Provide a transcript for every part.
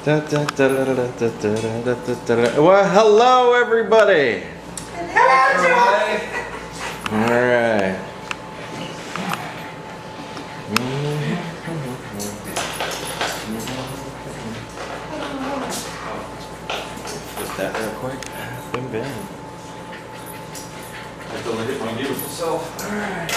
Well, hello everybody. Hello, Joe. All right. Flip that real quick. Bim bam. I have to look at my beautiful self. All right.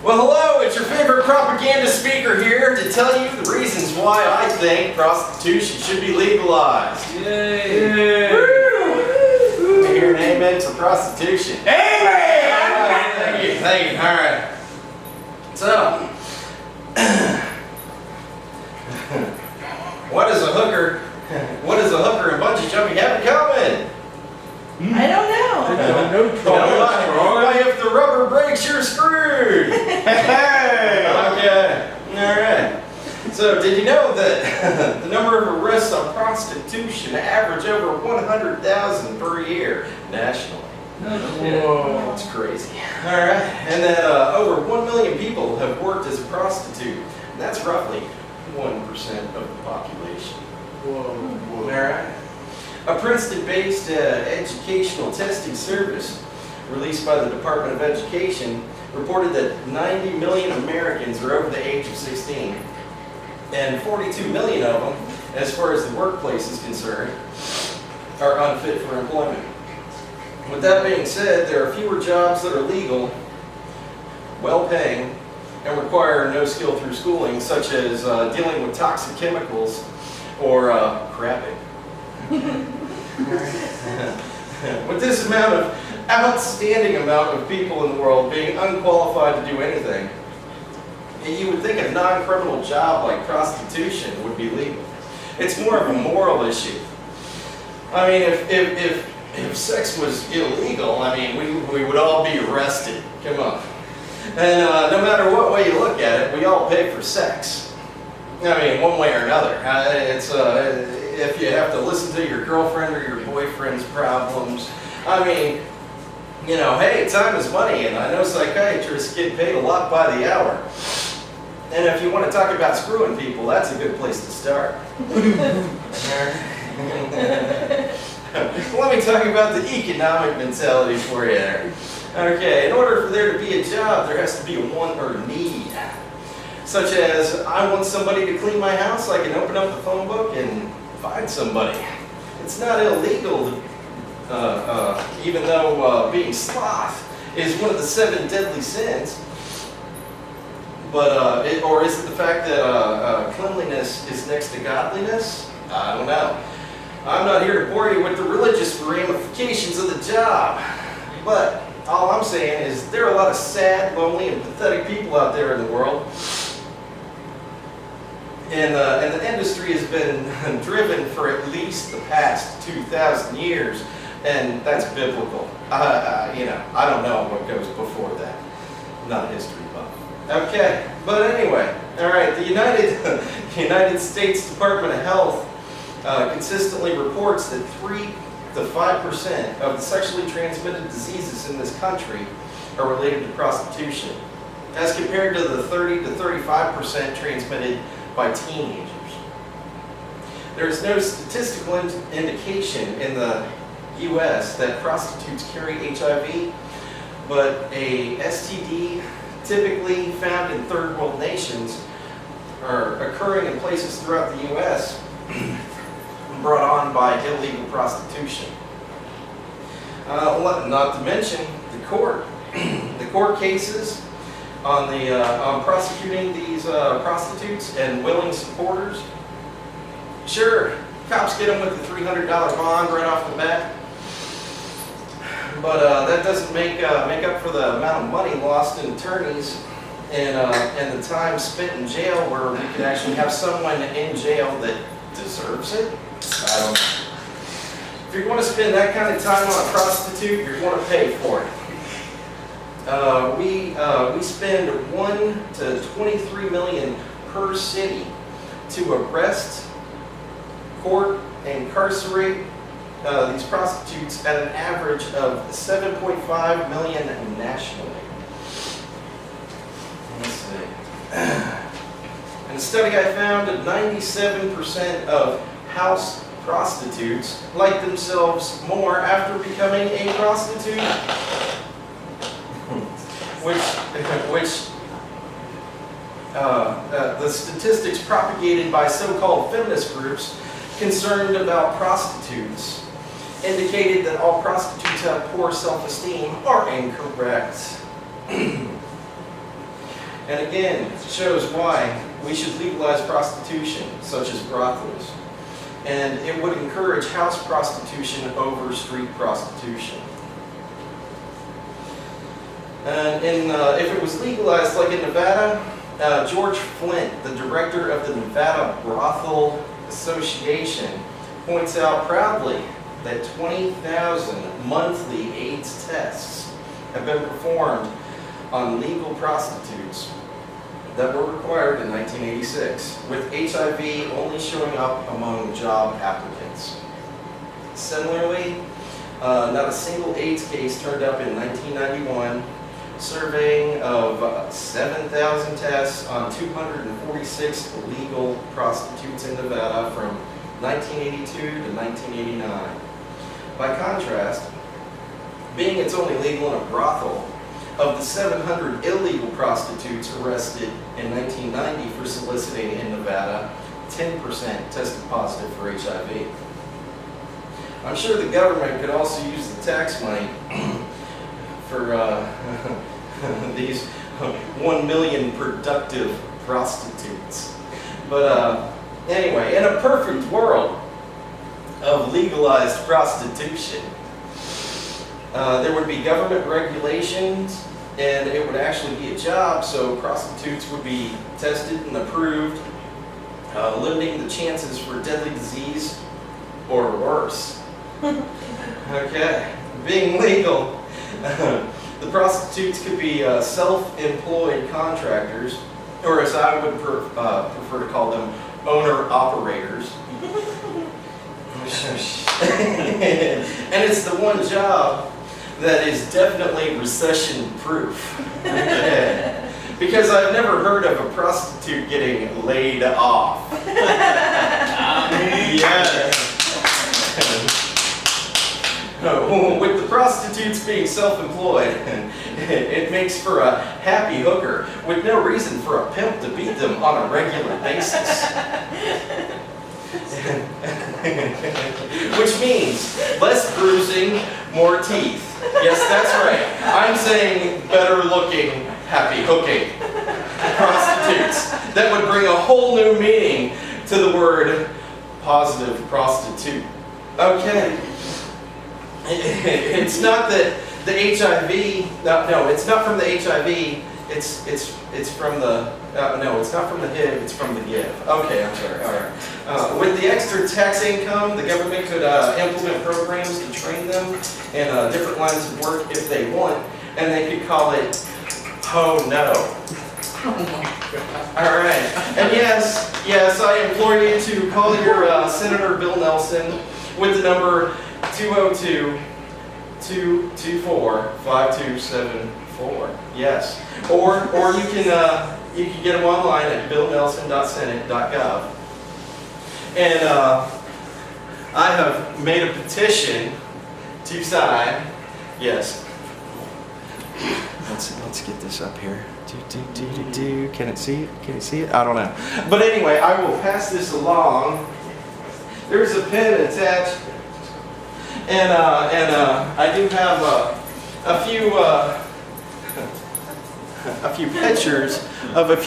Well, hello, it's your favorite propaganda speaker here to tell you the reasons why I think prostitution should be legalized. Yay! Woo! I hear an amen for prostitution. Amen! All right, thank you. All right. So, what is a hooker? What does a hooker and bungee jumping have in common? I don't know. Why, if the rubber breaks, you're screwed. Okay. All right. So, did you know that the number of arrests on prostitution average over 100,000 per year nationally? Whoa. It's crazy. All right. And that over 1 million people have worked as a prostitute. And that's roughly 1% of the population. Whoa. All right. A Princeton-based educational testing service released by the Department of Education reported that 90 million Americans are over the age of 16, and 42 million of them, as far as the workplace is concerned, are unfit for employment. With that being said, there are fewer jobs that are legal, well-paying, and require no skill through schooling, such as dealing with toxic chemicals or crapping. With this outstanding amount of people in the world being unqualified to do anything, you would think a non-criminal job like prostitution would be legal. It's more of a moral issue. I mean, if sex was illegal, I mean, we would all be arrested. Come on. And no matter what way you look at it, we all pay for sex. I mean, one way or another. If you have to listen to your girlfriend or your boyfriend's problems, I mean, you know, hey, time is money, and I know psychiatrists get paid a lot by the hour. And if you want to talk about screwing people, that's a good place to start. Let me talk about the economic mentality for you there. Okay, in order for there to be a job, there has to be a want or need. Such as, I want somebody to clean my house, I can open up the phone book and find somebody. It's not illegal, even though being sloth is one of the 7 deadly sins. But, or is it the fact that cleanliness is next to godliness? I don't know. I'm not here to bore you with the religious ramifications of the job. But all I'm saying is there are a lot of sad, lonely, and pathetic people out there in the world. And the industry has been driven for at least the past 2,000 years, and that's biblical. You know, I don't know what goes before that. I'm not a history buff. Okay, but anyway, all right. The United States Department of Health consistently reports that 3 to 5% of the sexually transmitted diseases in this country are related to prostitution, as compared to the 30 to 35% transmitted by teenagers. There is no statistical indication in the U.S. that prostitutes carry HIV, but a STD typically found in third world nations are occurring in places throughout the U.S. brought on by illegal prostitution. Not to mention the court. The court cases on prosecuting these prostitutes and willing supporters. Sure, cops get them with a $300 bond right off the bat, but that doesn't make up for the amount of money lost in attorneys and the time spent in jail, where we could actually have someone in jail that deserves it. I don't know. If you're going to spend that kind of time on a prostitute, you're going to pay for it. We spend $1 to $23 million per city to arrest, court, and incarcerate these prostitutes at an average of 7.5 million nationally. Let's see. And the study I found that 97% of house prostitutes like themselves more after becoming a prostitute, the statistics propagated by so-called feminist groups concerned about prostitutes indicated that all prostitutes have poor self-esteem are incorrect. And again, it shows why we should legalize prostitution, such as brothels. And it would encourage house prostitution over street prostitution. And if it was legalized, like in Nevada, George Flint, the director of the Nevada Brothel Association, points out proudly that 20,000 monthly AIDS tests have been performed on legal prostitutes that were required in 1986, with HIV only showing up among job applicants. Similarly, not a single AIDS case turned up in 1991, surveying of 7,000 tests on 246 legal prostitutes in Nevada from 1982 to 1989. By contrast, being it's only legal in a brothel, of the 700 illegal prostitutes arrested in 1990 for soliciting in Nevada, 10% tested positive for HIV. I'm sure the government could also use the tax money for these 1 million productive prostitutes. But anyway, in a perfect world of legalized prostitution, there would be government regulations, and it would actually be a job, so prostitutes would be tested and approved, limiting the chances for deadly disease or worse. Okay, being legal, the prostitutes could be self-employed contractors, or as I would prefer to call them, owner-operators. And it's the one job that is definitely recession-proof. Because I've never heard of a prostitute getting laid off. Yes. With the prostitutes being self-employed, it makes for a happy hooker with no reason for a pimp to beat them on a regular basis. Which means less bruising, more teeth. Yes, that's right. I'm saying better looking, happy hooking prostitutes. That would bring a whole new meaning to the word positive prostitute. Okay. It's not that the HIV, no, it's not from the HIV, it's from the, no, it's not from the HIV, it's from the give. Okay, I'm sorry, all right. With the extra tax income, the government could implement programs to train them in different lines of work if they want, and they could call it Ho No. All right, and yes, I implore you to call your Senator Bill Nelson with the number 202-224-5274. Yes, or you can get them online at billnelson.senate.gov. And I have made a petition to sign. Yes. Let's get this up here. Can it see it? Can you see it? I don't know. But anyway, I will pass this along. There's a pen attached. And I do have a few pictures of a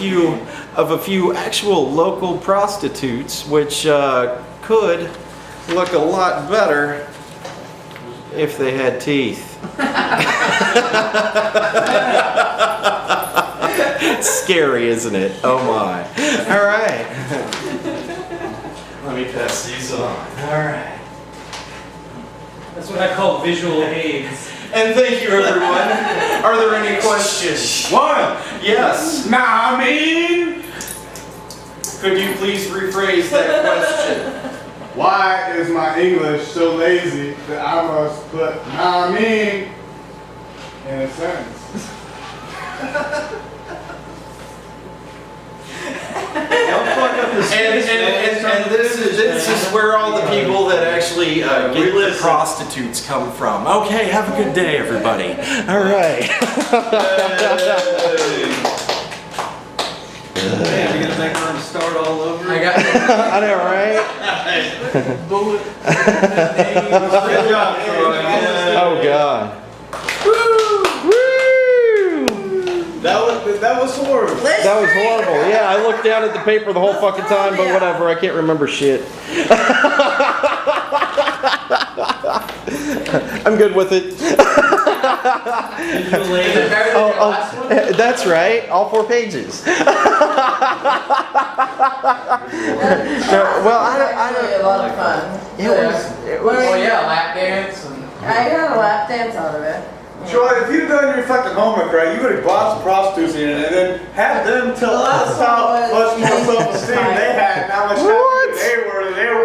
few actual local prostitutes, which could look a lot better if they had teeth. It's scary, isn't it? Oh my! All right. Let me pass these on. All right. That's what I call visual aids. And thank you, everyone. Are there any questions? One. Yes. Nah, I mean, Could you please rephrase that question? why is my English so lazy that I must put nah, I mean in a sentence? Okay. And this is where all the people that actually get the prostitutes come from. Okay, have a good day, everybody. All right. Hey, we're gonna make them start all over. I got I know, right? bullet. Good job, Troy. Oh God. That was horrible. That was horrible. Yeah, I looked down at the paper the whole fucking time, but whatever. I can't remember shit. I'm good with it. Visual aid. Oh, that's right. All 4 pages. Well, I Really a lot of fun. It was. Oh yeah, lap dance and. I got a lap dance out of it. Troy, if you'd done your fucking homework right, you would have bought some prostitutes in and then had them tell us how much more self-esteem they had and how much happier they were